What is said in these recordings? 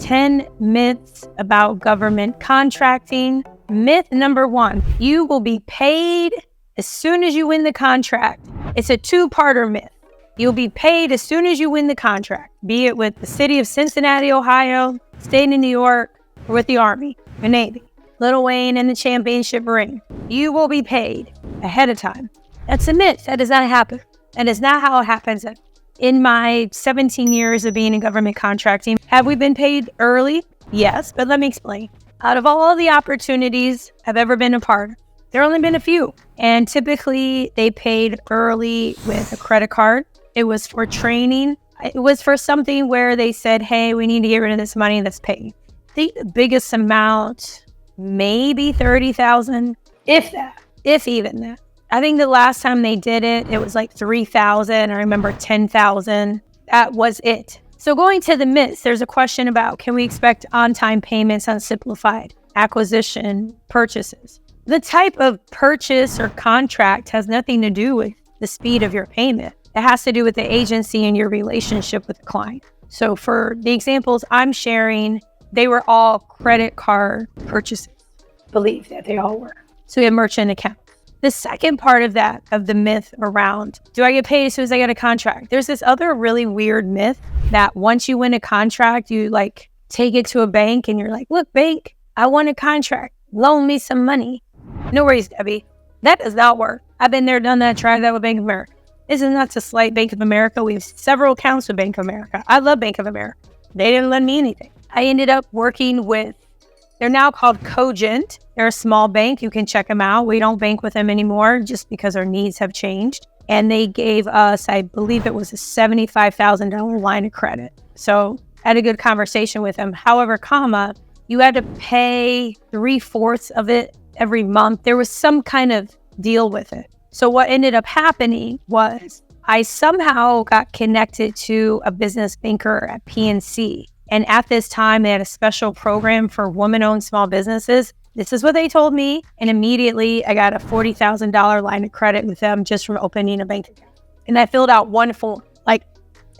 10 myths about government contracting. Myth number 1, you will be paid as soon as you win the contract. It's a two-parter myth. You'll be paid as soon as you win the contract, be it with the city of Cincinnati, Ohio, state of New York, or with the Army, the Navy, Lil Wayne and the championship ring. You will be paid ahead of time. That's a myth. That does not happen. That is not how it happens. In my 17 years of being in government contracting, have we been paid early? Yes, but let me explain. Out of all the opportunities I've ever been a part of, there only been a few. And typically they paid early with a credit card. It was for training. It was for something where they said, hey, we need to get rid of this money that's paid. I think the biggest amount, maybe $30,000, if that, if even that. I think the last time they did it, it was like $3,000. I remember $10,000. That was it. So going to the myths, there's a question about, can we expect on-time payments on simplified acquisition purchases? The type of purchase or contract has nothing to do with the speed of your payment. It has to do with the agency and your relationship with the client. So for the examples I'm sharing, they were all credit card purchases. Believe that they all were. So we have merchant accounts. The second part of that, of the myth around, do I get paid as soon as I get a contract? There's this other really weird myth that once you win a contract, you like take it to a bank and you're like, look, bank, I won a contract. Loan me some money. No worries, Debbie. That does not work. I've been there, done that, tried that with Bank of America. This is not to slight Bank of America. We have several accounts with Bank of America. I love Bank of America. They didn't lend me anything. I ended up working with, they're now called Cogent. They're a small bank. You can check them out. We don't bank with them anymore just because our needs have changed. And they gave us, I believe it was a $75,000 line of credit. So I had a good conversation with them. However, you had to pay 3/4 of it every month. There was some kind of deal with it. So what ended up happening was I somehow got connected to a business banker at PNC. And at this time, they had a special program for woman-owned small businesses. This is what they told me. And immediately I got a $40,000 line of credit with them just from opening a bank account. And I filled out one form, like,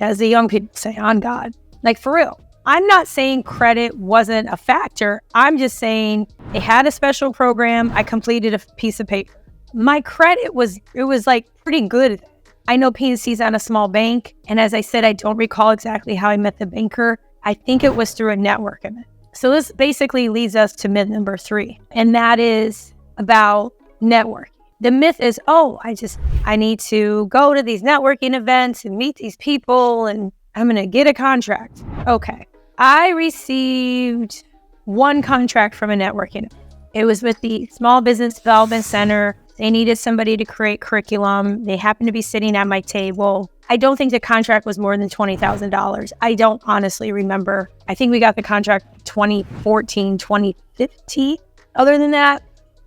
as the young people say, on God, like for real. I'm not saying credit wasn't a factor. I'm just saying they had a special program. I completed a piece of paper. My credit was like pretty good. I know PNC's not a small bank. And as I said, I don't recall exactly how I met the banker. I think it was through a network event. So this basically leads us to myth number 3. And that is about networking. The myth is, I need to go to these networking events and meet these people and I'm going to get a contract. Okay. I received one contract from a networking event. It was with the Small Business Development Center. They needed somebody to create curriculum. They happened to be sitting at my table. I don't think the contract was more than $20,000. I don't honestly remember. I think we got the contract 2014, 2015. Other than that,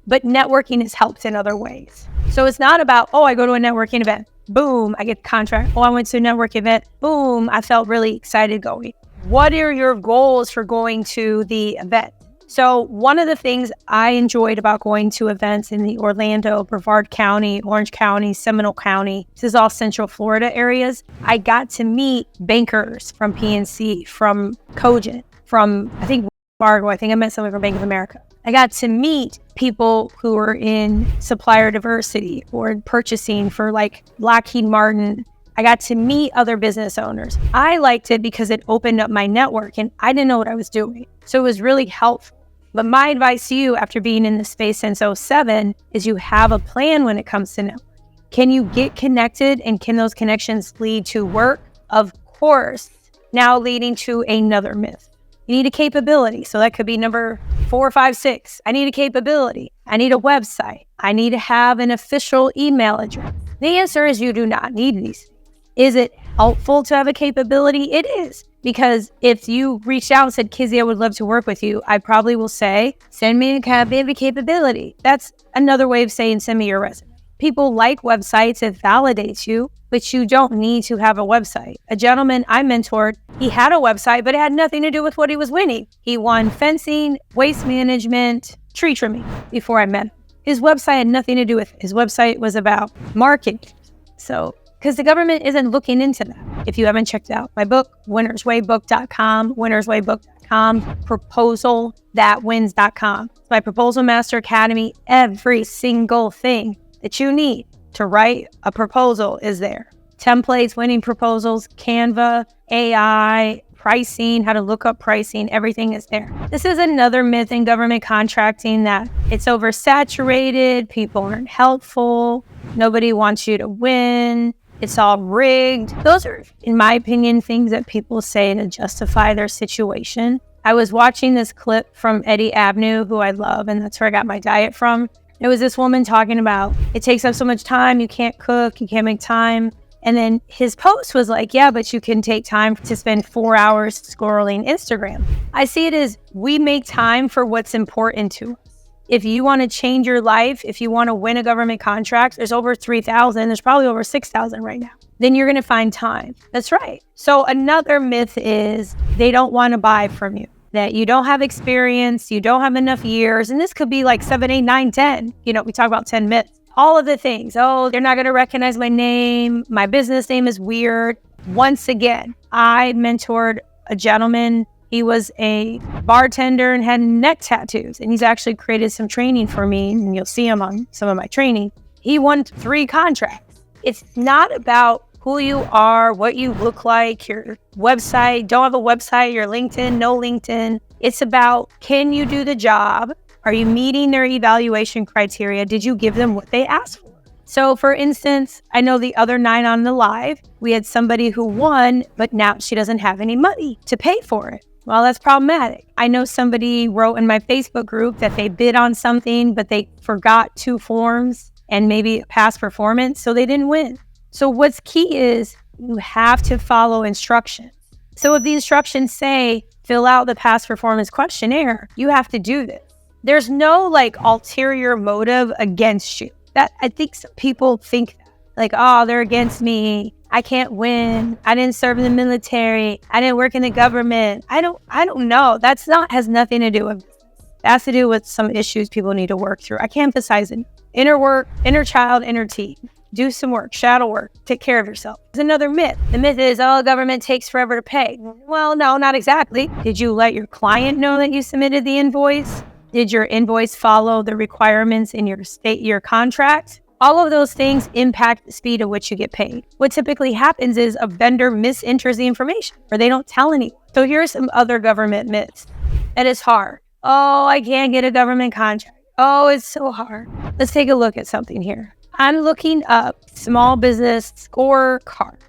but networking has helped in other ways. So it's not about, I go to a networking event. Boom, I get the contract. I went to a network event. Boom, I felt really excited going. What are your goals for going to the event? So one of the things I enjoyed about going to events in the Orlando, Brevard County, Orange County, Seminole County, this is all Central Florida areas, I got to meet bankers from PNC, from Cogent, from, I think, Fargo. I think I met someone from Bank of America. I got to meet people who were in supplier diversity or in purchasing for like Lockheed Martin. I got to meet other business owners. I liked it because it opened up my network and I didn't know what I was doing. So it was really helpful. But my advice to you after being in this space since 2007 is you have a plan when it comes to networking. Can you get connected and can those connections lead to work? Of course. Now leading to another myth. You need a capability. So that could be number 4, 5, 6. I need a capability. I need a website. I need to have an official email address. The answer is you do not need these. Is it helpful to have a capability? It is. Because if you reached out and said, Kizzy, I would love to work with you, I probably will say, send me a copy of a capability. That's another way of saying, send me your resume. People like websites. It validates you, but you don't need to have a website. A gentleman I mentored, he had a website, but it had nothing to do with what he was winning. He won fencing, waste management, tree trimming before I met him. His website had nothing to do with it. His website was about marketing. So, because the government isn't looking into that. If you haven't checked out my book, winnerswaybook.com, winnerswaybook.com. proposal.com, proposal.wins.com. It's my Proposal Master Academy. Every single thing that you need to write a proposal is there. Templates, winning proposals, Canva, AI, pricing, how to look up pricing, everything is there. This is another myth in government contracting, that it's oversaturated, people aren't helpful, nobody wants you to win, it's all rigged. Those are, in my opinion, things that people say to justify their situation. I was watching this clip from Eddie Abneu, who I love, and that's where I got my diet from. It was this woman talking about, it takes up so much time, you can't cook, you can't make time. And then his post was like, yeah, but you can take time to spend 4 hours scrolling Instagram. I see it as, we make time for what's important to us. If you want to change your life, if you want to win a government contract, there's over 3,000, there's probably over 6,000 right now. Then you're going to find time. That's right. So another myth is they don't want to buy from you, that you don't have experience, you don't have enough years. And this could be like 7, 8, 9, 10. We talk about 10 myths. All of the things. Oh, they're not going to recognize my name. My business name is weird. Once again, I mentored a gentleman. He was a bartender and had neck tattoos. And he's actually created some training for me. And you'll see him on some of my training. He won 3 contracts. It's not about who you are, what you look like, your website. Don't have a website, your LinkedIn, no LinkedIn. It's about, can you do the job? Are you meeting their evaluation criteria? Did you give them what they asked for? So for instance, I know the other night on the live, we had somebody who won, but now she doesn't have any money to pay for it. Well, that's problematic. I know somebody wrote in my Facebook group that they bid on something, but they forgot 2 forms and maybe past performance, so they didn't win. So what's key is you have to follow instructions. So if the instructions say, fill out the past performance questionnaire, you have to do this. There's no ulterior motive against you. That I think some people think that, oh, they're against me. I can't win. I didn't serve in the military. I didn't work in the government. I don't know. Has nothing to do with business. It has to do with some issues people need to work through. I can't emphasize it. Inner work, inner child, inner teen. Do some work, shadow work, take care of yourself. It's another myth. The myth is, government takes forever to pay. Well, no, not exactly. Did you let your client know that you submitted the invoice? Did your invoice follow the requirements in your contract? All of those things impact the speed at which you get paid. What typically happens is a vendor misenters the information, or they don't tell anyone. So here's some other government myths. That is hard. Oh, I can't get a government contract. Oh, it's so hard. Let's take a look at something here. I'm looking up small business scorecards.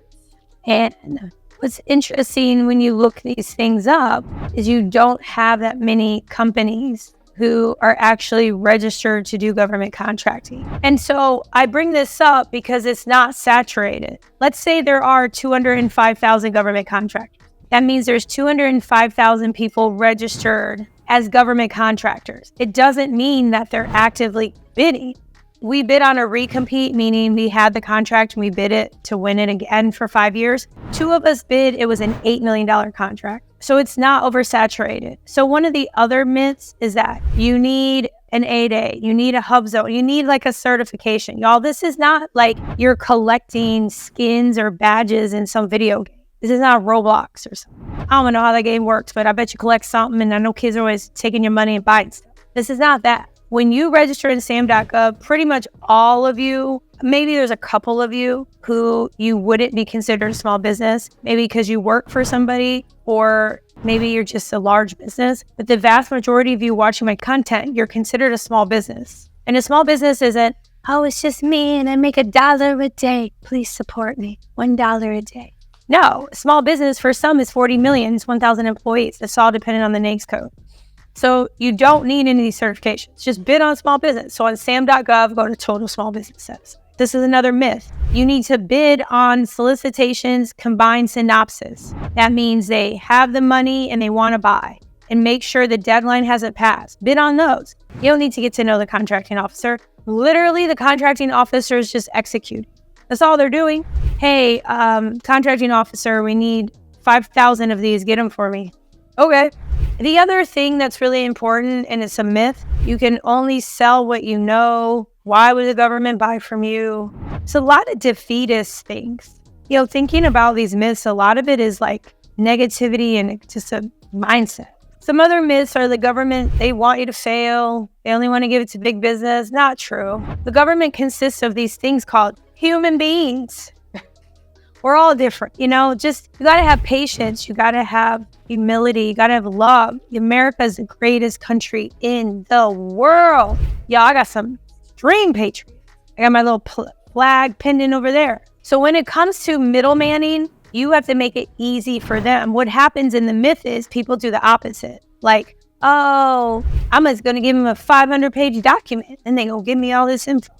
And what's interesting when you look these things up is you don't have that many companies who are actually registered to do government contracting. And so I bring this up because it's not saturated. Let's say there are 205,000 government contractors. That means there's 205,000 people registered as government contractors. It doesn't mean that they're actively bidding. We bid on a recompete, meaning we had the contract and we bid it to win it again for 5 years. 2 of us bid, it was an $8 million contract. So it's not oversaturated. So one of the other myths is that you need an 8A, you need a hub zone, you need a certification. Y'all, this is not like you're collecting skins or badges in some video game. This is not Roblox or something. I don't know how that game works, but I bet you collect something, and I know kids are always taking your money and buying stuff. This is not that. When you register in Sam.Gov, pretty much all of you, maybe there's a couple of you who you wouldn't be considered a small business, maybe because you work for somebody, or maybe you're just a large business. But the vast majority of you watching my content, you're considered a small business. And a small business isn't, oh, it's just me and I make $1 a day. Please support me. $1 a day. No, a small business for some is 40 million, it's 1,000 employees. It's all dependent on the NAICS code. So you don't need any of these certifications. Just bid on small business. So on Sam.Gov, go to Total Small Business Status. This is another myth. You need to bid on solicitations, combined synopsis. That means they have the money and they want to buy. And make sure the deadline hasn't passed. Bid on those. You don't need to get to know the contracting officer. Literally, the contracting officer is just executing. That's all they're doing. Hey, contracting officer, we need 5,000 of these. Get them for me. Okay. The other thing that's really important, and it's a myth, you can only sell what you know. Why would the government buy from you? It's a lot of defeatist things. Thinking about these myths, a lot of it is negativity and just a mindset. Some other myths are the government, they want you to fail. They only want to give it to big business. Not true. The government consists of these things called human beings. We're all different, you got to have patience. You got to have humility. You got to have love. America is the greatest country in the world. Y'all, I got some extreme patriots. I got my little flag pendant over there. So when it comes to middlemaning, you have to make it easy for them. What happens in the myth is people do the opposite. Like, oh, I'm just going to give them a 500-page document and they going to give me all this info.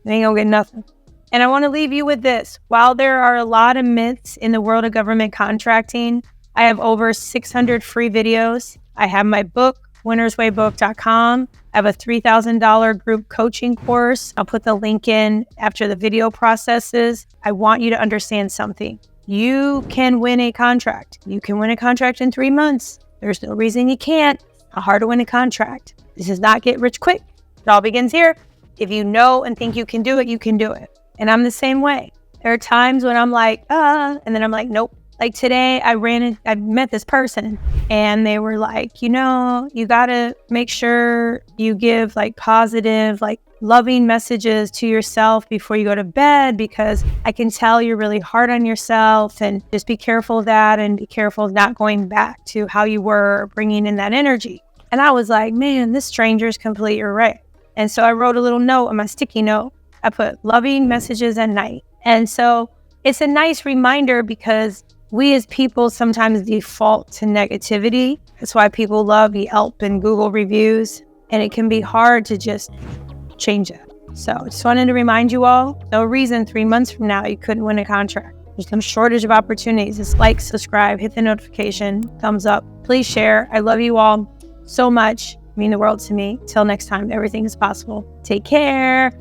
They ain't going to get nothing. And I want to leave you with this. While there are a lot of myths in the world of government contracting, I have over 600 free videos. I have my book, winnerswaybook.com. I have a $3,000 group coaching course. I'll put the link in after the video processes. I want you to understand something. You can win a contract. You can win a contract in 3 months. There's no reason you can't. It's not hard to win a contract. This is not get rich quick. It all begins here. If you know and think you can do it, you can do it. And I'm the same way. There are times when I'm like, and then I'm like, nope. Like today, I met this person and they were like, you got to make sure you give like positive, like loving messages to yourself before you go to bed, because I can tell you're really hard on yourself, and just be careful of that and be careful of not going back to how you were, bringing in that energy. And I was like, man, this stranger's completely right. And so I wrote a little note on my sticky note. I put loving messages at night. And so it's a nice reminder, because we as people sometimes default to negativity. That's why people love Yelp and Google reviews. And it can be hard to just change that. So I just wanted to remind you all, no reason 3 months from now you couldn't win a contract. There's no shortage of opportunities. Just like, subscribe, hit the notification, thumbs up. Please share. I love you all so much. You mean the world to me. Till next time, everything is possible. Take care.